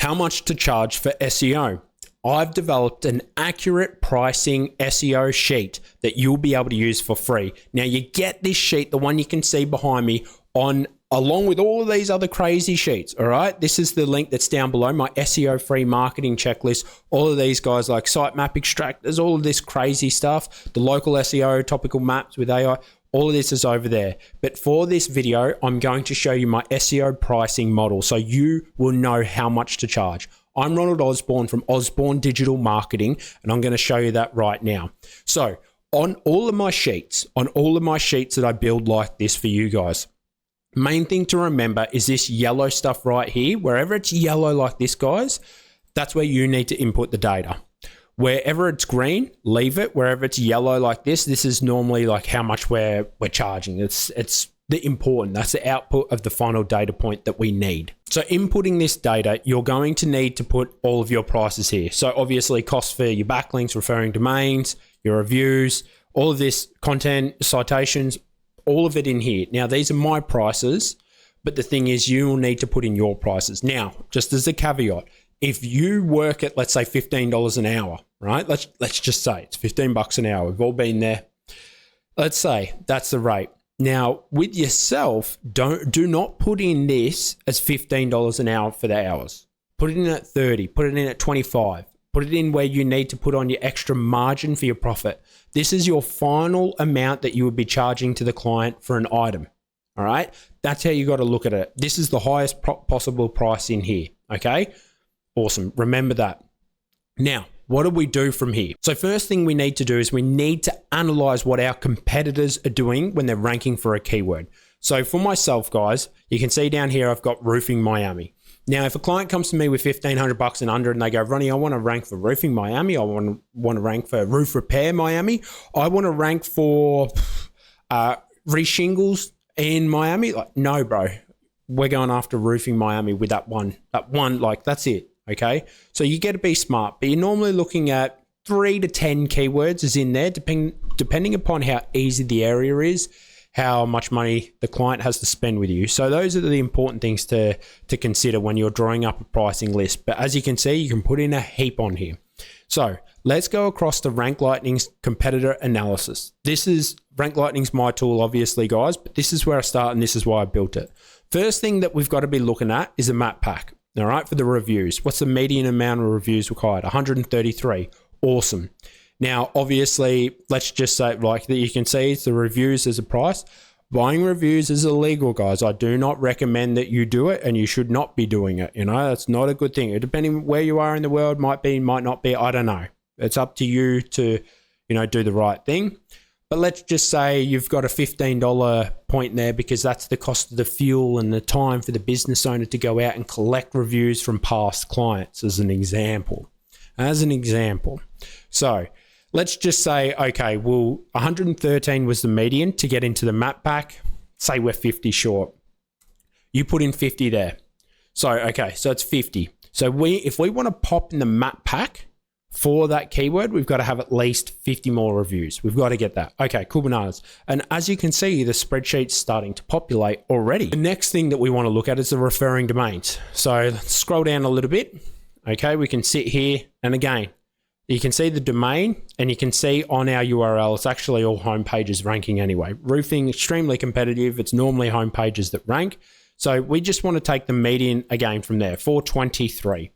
How much to charge for SEO? I've developed an accurate pricing SEO sheet that you'll be able to use for free. Now you get this sheet, the one you can see behind me, along with all of these other crazy sheets, all right? This is the link that's down below, my SEO free marketing checklist. All of these guys like sitemap extractors, all of this crazy stuff, the local SEO, topical maps with AI, all of this is over there. But for this video, I'm going to show you my SEO pricing model so you will know how much to charge. I'm Ronald Osborne from Osborne Digital Marketing, and I'm going to show you that right now. So on all of my sheets that I build like this for you guys, main thing to remember is this yellow stuff right here. Wherever it's yellow like this, guys, that's where you need to input the data. Wherever it's green, leave it. Wherever it's yellow like this is normally like how much we're charging. It's the important, that's the output of the final data point that we need. So inputting this data, you're going to need to put all of your prices here. So obviously costs for your backlinks, referring domains, your reviews, all of this content, citations, all of it in here. Now, these are my prices, but the thing is you will need to put in your prices. Now, just as a caveat, if you work at, let's say $15 an hour, right? Let's just say it's 15 bucks an hour. We've all been there. Let's say that's the rate. Now, with yourself, do not put in this as $15 an hour for the hours. Put it in at 30, put it in at 25, put it in where you need to put on your extra margin for your profit. This is your final amount that you would be charging to the client for an item. All right. That's how you got to look at it. This is the highest possible price in here. Okay. Awesome. Remember that. Now, what do we do from here? So first thing we need to do is we need to analyze what our competitors are doing when they're ranking for a keyword. So for myself, guys, you can see down here, I've got roofing Miami. Now, if a client comes to me with 1,500 bucks and under and they go, Ronnie, I want to rank for roofing Miami. I want to rank for roof repair Miami. I want to rank for re-shingles in Miami. Like, no, bro, we're going after roofing Miami with that one, like that's it. Okay, so you get to be smart, but you're normally looking at 3 to 10 keywords is in there, depending upon how easy the area is, how much money the client has to spend with you. So those are the important things to consider when you're drawing up a pricing list. But as you can see, you can put in a heap on here. So let's go across to Rank Lightning's competitor analysis. Rank Lightning's my tool, obviously, guys, but this is where I start and this is why I built it. First thing that we've got to be looking at is a map pack. All right, for the reviews. What's the median amount of reviews required? 133. Awesome. Now, obviously, let's just say, like that, you can see it's the reviews as a price. Buying reviews is illegal, guys. I do not recommend that you do it, and you should not be doing it. You know, that's not a good thing. Depending where you are in the world, might be, might not be. I don't know. It's up to you to, do the right thing. But let's just say you've got a $15 point there because that's the cost of the fuel and the time for the business owner to go out and collect reviews from past clients as an example. So let's just say, okay, well, 113 was the median to get into the map pack. Say we're 50 short. You put in 50 there. So, okay, so it's 50. So if we want to pop in the map pack, for that keyword, we've got to have at least 50 more reviews. We've got to get that. Okay, cool bananas. And as you can see, the spreadsheet's starting to populate already. The next thing that we want to look at is the referring domains. So let's scroll down a little bit. Okay, we can sit here. And again, you can see the domain and you can see on our URL, it's actually all home pages ranking anyway. Roofing, extremely competitive. It's normally home pages that rank. So we just want to take the median again from there, 423.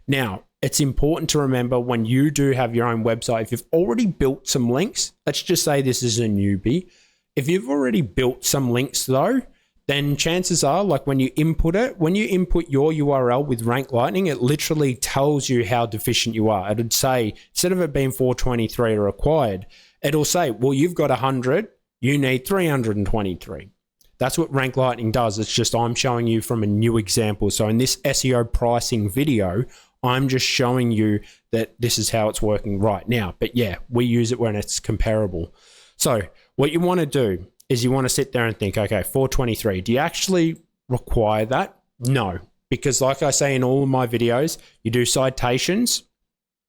Now, it's important to remember when you do have your own website, if you've already built some links, let's just say this is a newbie. If you've already built some links though, then chances are, like when you input your URL with Rank Lightning, it literally tells you how deficient you are. It'd say, instead of it being 423 required, it'll say, well, you've got 100, you need 323. That's what Rank Lightning does. It's just I'm showing you from a new example. So in this SEO pricing video, I'm just showing you that this is how it's working right now. But yeah, we use it when it's comparable. So what you want to do is you want to sit there and think, okay, 423, do you actually require that? No, because like I say in all of my videos, you do citations,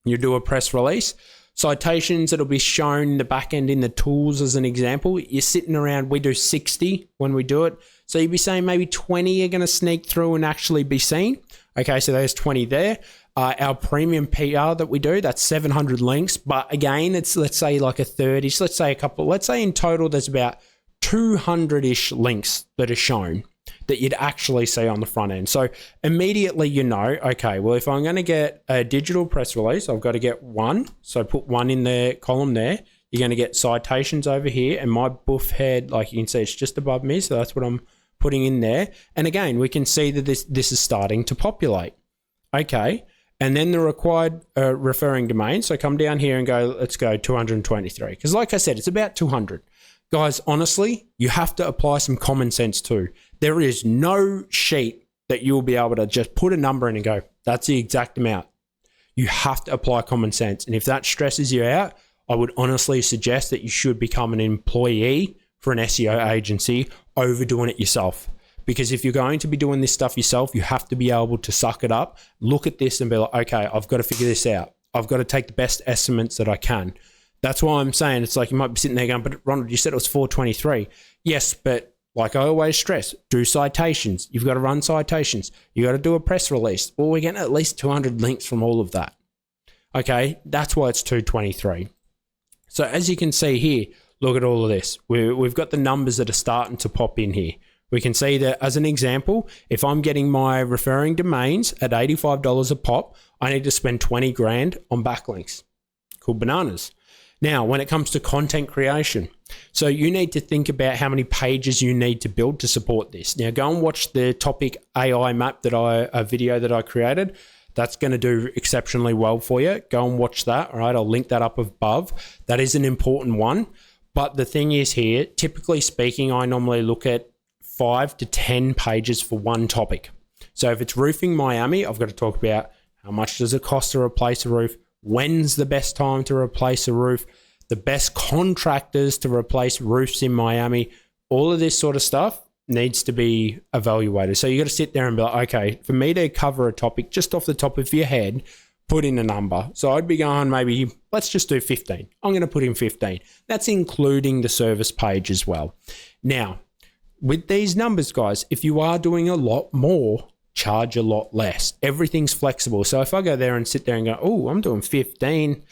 you do a press release. Citations, it'll be shown in the back end in the tools as an example. You're sitting around, we do 60 when we do it. So you'd be saying maybe 20 are going to sneak through and actually be seen. Okay, so there's 20 there. Our premium PR that we do, that's 700 links. But again, it's, let's say like a third ish, let's say in total, there's about 200-ish links that are shown that you'd actually see on the front end. So immediately you know, okay, well, if I'm going to get a digital press release, I've got to get one. So put one in the column there. You're going to get citations over here, and my buff head, like you can see, it's just above me. So that's what I'm putting in there. And again, we can see that this is starting to populate. Okay. And then the required referring domain. So come down here and go, let's go 223. Because like I said, it's about 200. Guys, honestly, you have to apply some common sense too. There is no sheet that you'll be able to just put a number in and go, that's the exact amount. You have to apply common sense. And if that stresses you out, I would honestly suggest that you should become an employee for an SEO agency over doing it yourself. Because if you're going to be doing this stuff yourself, you have to be able to suck it up, look at this and be like, okay, I've got to figure this out. I've got to take the best estimates that I can. That's why I'm saying, it's like you might be sitting there going, but Ronald, you said it was 423. Yes, but like I always stress, do citations. You've got to run citations. You got to do a press release. Well, we're getting at least 200 links from all of that. Okay, that's why it's 223. So as you can see here, look at all of this. We've got the numbers that are starting to pop in here. We can see that as an example, if I'm getting my referring domains at $85 a pop, I need to spend 20 grand on backlinks. Cool bananas. Now, when it comes to content creation, so you need to think about how many pages you need to build to support this. Now, go and watch the topic AI map a video that I created. That's going to do exceptionally well for you. Go and watch that. All right, I'll link that up above. That is an important one. But the thing is here, typically speaking, I normally look at 5 to 10 pages for one topic. So if it's roofing Miami, I've got to talk about how much does it cost to replace a roof, when's the best time to replace a roof, the best contractors to replace roofs in Miami. All of this sort of stuff needs to be evaluated. So you got to sit there and be like, okay, for me to cover a topic just off the top of your head, put in a number. So I'd be going, maybe let's just do 15. I'm going to put in 15. That's including the service page as well. Now, with these numbers, guys, if you are doing a lot more, charge a lot less. Everything's flexible. So if I go there and sit there and go, oh, I'm doing 15,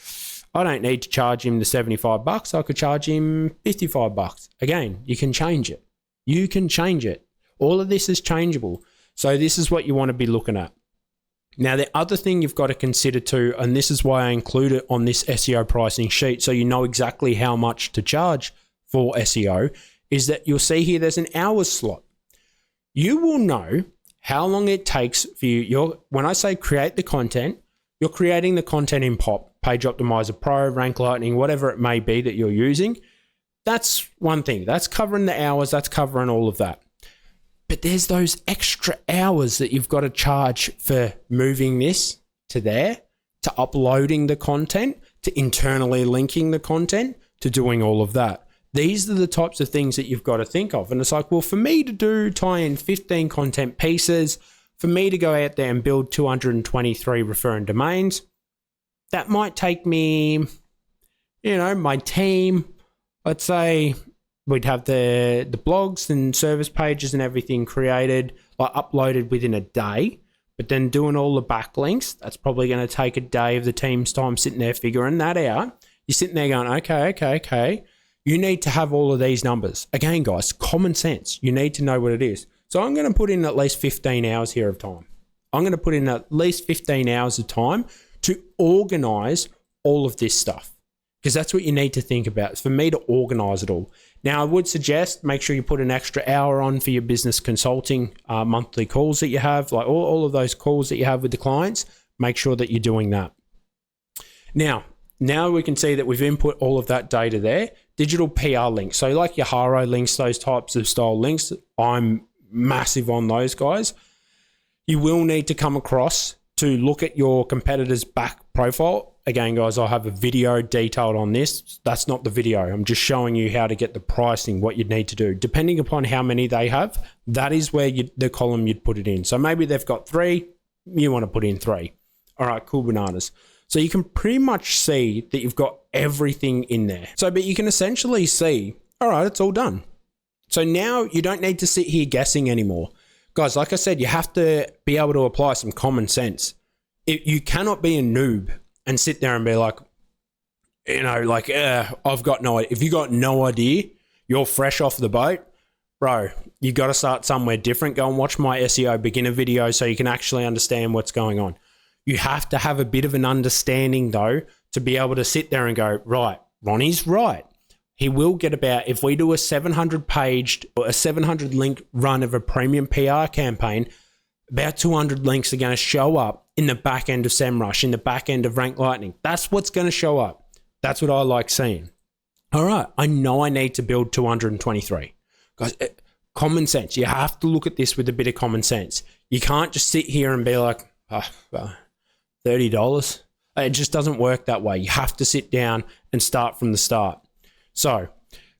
I don't need to charge him the $75. I could charge him $55. Again, you can change it. You can change it. All of this is changeable. So this is what you want to be looking at. Now, the other thing you've got to consider too, and this is why I include it on this SEO pricing sheet, so you know exactly how much to charge for SEO, is that you'll see here there's an hours slot. You will know how long it takes for you. When I say create the content, you're creating the content in POP, Page Optimizer Pro, Rank Lightning, whatever it may be that you're using. That's one thing. That's covering the hours. That's covering all of that. But there's those extra hours that you've got to charge for moving this to there, to uploading the content, to internally linking the content, to doing all of that. These are the types of things that you've got to think of. And it's like, well, for me to tie in 15 content pieces, for me to go out there and build 223 referring domains, that might take me, my team, let's say we'd have the blogs and service pages and everything created, like uploaded within a day, but then doing all the backlinks, that's probably going to take a day of the team's time sitting there figuring that out. You're sitting there going, okay. You need to have all of these numbers. Again, guys, common sense. You need to know what it is. So I'm going to put in at least 15 hours here of time. I'm going to put in at least 15 hours of time to organize all of this stuff, because that's what you need to think about. It's for me to organize it all. Now, I would suggest make sure you put an extra hour on for your business consulting monthly calls that you have, like all of those calls that you have with the clients. Make sure that you're doing that. Now we can see that we've input all of that data there. Digital PR links. So like your Haro links, those types of style links, I'm massive on those guys. You will need to come across to look at your competitor's back profile. Again, guys, I have a video detailed on this. That's not the video. I'm just showing you how to get the pricing, what you'd need to do. Depending upon how many they have, that is where the column you'd put it in. So maybe they've got 3, you want to put in 3. All right, cool bananas. So you can pretty much see that you've got everything in there. But you can essentially see, all right, it's all done. So now you don't need to sit here guessing anymore. guys, like I said, you have to be able to apply some common sense. You cannot be a noob and sit there and be like, I've got no idea. If you got no idea, you're fresh off the boat, bro, you got to start somewhere different. Go and watch my SEO beginner video so you can actually understand what's going on. You have to have a bit of an understanding, though, to be able to sit there and go, right, Ronnie's right. He will get about, if we do a 700-paged or a 700-link run of a premium PR campaign, about 200 links are going to show up in the back end of SEMrush, in the back end of Rank Lightning. That's what's going to show up. That's what I like seeing. All right, I know I need to build 223. Guys, common sense. You have to look at this with a bit of common sense. You can't just sit here and be like, $30. It just doesn't work that way. You have to sit down and start from the start. So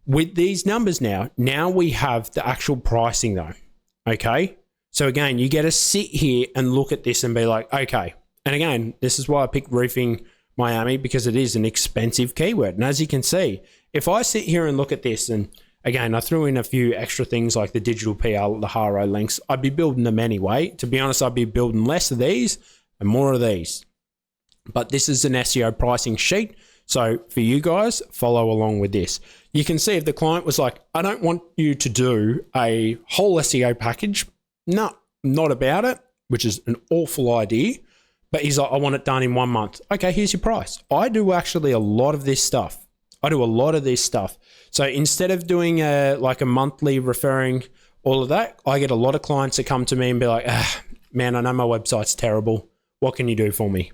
with these numbers now we have the actual pricing though, okay? So again, you get to sit here and look at this and be like, okay. And again, this is why I picked roofing Miami, because it is an expensive keyword. And as you can see, if I sit here and look at this, and again, I threw in a few extra things like the digital PR, the Haro links, I'd be building them anyway. To be honest, I'd be building less of these and more of these. But this is an SEO pricing sheet. So for you guys, follow along with this. You can see if the client was like, I don't want you to do a whole SEO package. No, not about it, which is an awful idea. But he's like, I want it done in 1 month. Okay, here's your price. I do actually a lot of this stuff. So instead of doing a monthly referring all of that, I get a lot of clients that come to me and be like, man, I know my website's terrible. What can you do for me?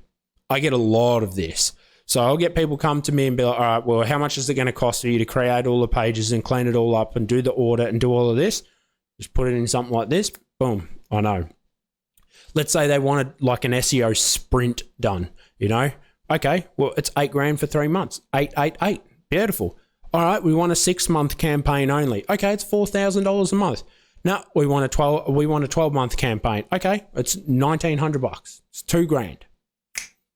I get a lot of this. So I'll get people come to me and be like, all right, well, how much is it going to cost for you to create all the pages and clean it all up and do the audit and do all of this? Just put it in something like this. Boom. I know. Let's say they wanted like an SEO sprint done, Okay, well, it's $8,000 for 3 months. 8. Beautiful. All right, we want a 6-month campaign only. Okay, it's $4,000 a month. No, we want a 12-month campaign. Okay, it's $1,900. It's $2,000.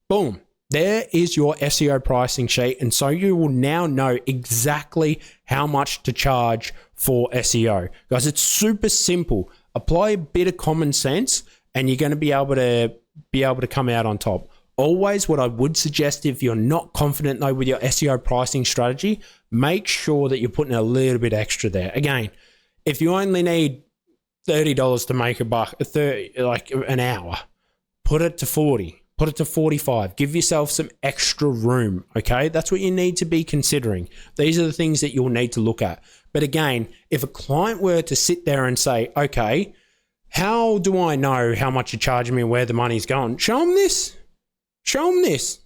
Boom. There is your SEO pricing sheet. And so you will now know exactly how much to charge for SEO. Guys, it's super simple. Apply a bit of common sense and you're going to be able to come out on top. Always what I would suggest, if you're not confident though with your SEO pricing strategy, make sure that you're putting a little bit extra there. Again, if you only need $30 to make an hour, put it to 40. Put it to 45. Give yourself some extra room, okay? That's what you need to be considering. These are the things that you'll need to look at. But again, if a client were to sit there and say, okay, how do I know how much you're charging me and where the money's going? Show them this. Show them this.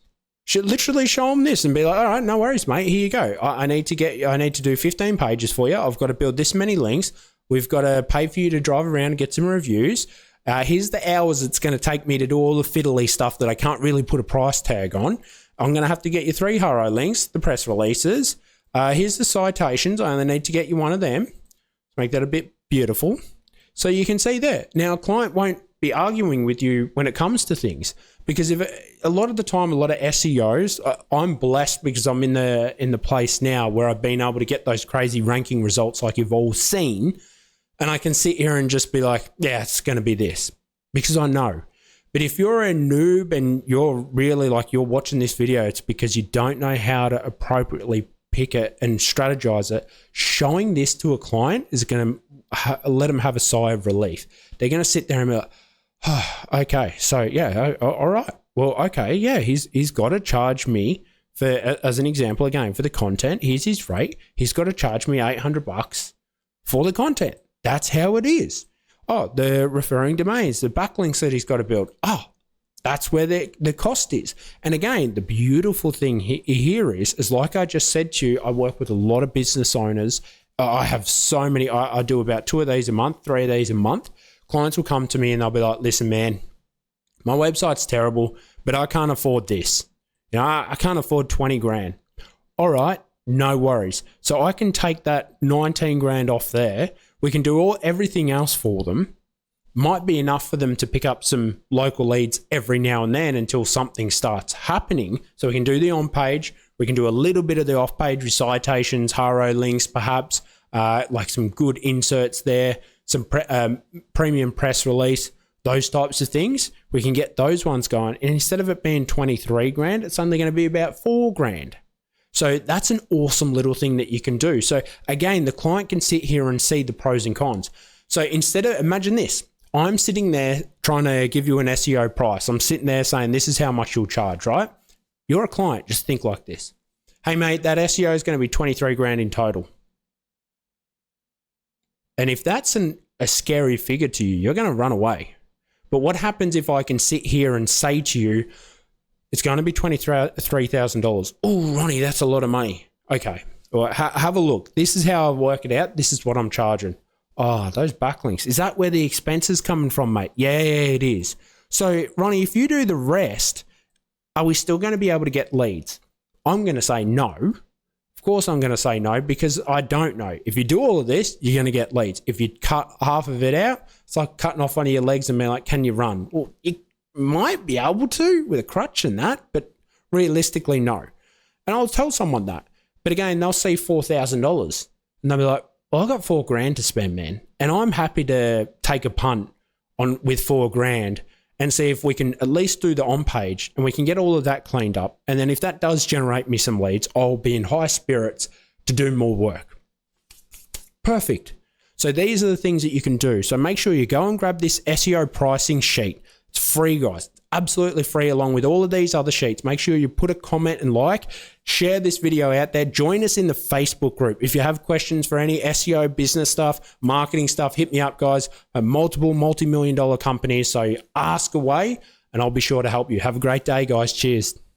Literally show them this and be like, all right, no worries, mate. Here you go. I need to do 15 pages for you. I've got to build this many links. We've got to pay for you to drive around and get some reviews. Here's the hours it's going to take me to do all the fiddly stuff that I can't really put a price tag on. I'm going to have to get you 3 Haro links, the press releases. Here's the citations. I only need to get you one of them. Make that a bit beautiful. So you can see there. Now, a client won't be arguing with you when it comes to things, because a lot of the time, a lot of SEOs, I'm blessed because I'm in the place now where I've been able to get those crazy ranking results like you've all seen. And I can sit here and just be like, yeah, it's going to be this, because I know. But if you're a noob and you're really you're watching this video, it's because you don't know how to appropriately pick it and strategize it. Showing this to a client is going to let them have a sigh of relief. They're going to sit there and be like, oh, okay, so yeah, all right. Well, okay, yeah, he's got to charge me for, as an example, again, for the content. Here's his rate. He's got to charge me $800 for the content. That's how it is. Oh, the referring domains, the backlinks that he's got to build. Oh, that's where the cost is. And again, the beautiful thing here is like I just said to you, I work with a lot of business owners. I have so many. I do about 2 of these a month, 3 of these a month. Clients will come to me and they'll be like, listen, man, my website's terrible, but I can't afford this. I can't afford 20 grand. All right, no worries. So I can take that 19 grand off there. We can do everything else for them. Might be enough for them to pick up some local leads every now and then until something starts happening. So we can do the on-page. We can do a little bit of the off-page with citations, Haro links, perhaps, like some good inserts there, some premium press release, those types of things. We can get those ones going. And instead of it being 23 grand, it's only going to be about 4 grand. So that's an awesome little thing that you can do. So again, the client can sit here and see the pros and cons. So instead of, imagine this, I'm sitting there trying to give you an SEO price. I'm sitting there saying, this is how much you'll charge, right? You're a client, just think like this. Hey mate, that SEO is going to be 23 grand in total. And if that's a scary figure to you, you're going to run away. But what happens if I can sit here and say to you, it's going to be $23,000. Oh, Ronnie, that's a lot of money. Okay, well, have a look. This is how I work it out. This is what I'm charging. Oh, those backlinks. Is that where the expense is coming from, mate? Yeah, it is. So, Ronnie, if you do the rest, are we still going to be able to get leads? I'm going to say no. Of course I'm going to say no because I don't know. If you do all of this, you're going to get leads. If you cut half of it out, it's like cutting off one of your legs and being like, can you run? Well, you might be able to with a crutch and that, but realistically, no. And I'll tell someone that. But again, they'll see $4,000 and they'll be like, well, I've got 4 grand to spend, man. And I'm happy to take a punt on with 4 grand and see if we can at least do the on page and we can get all of that cleaned up. And then if that does generate me some leads, I'll be in high spirits to do more work. Perfect. So these are the things that you can do. So make sure you go and grab this SEO pricing sheet. It's free, guys. Absolutely free along with all of these other sheets. Make sure you put a comment and like, share this video out there. Join us in the Facebook group. If you have questions for any SEO business stuff, marketing stuff, hit me up, guys. I have multiple multi-million-dollar companies. So ask away and I'll be sure to help you. Have a great day, guys. Cheers.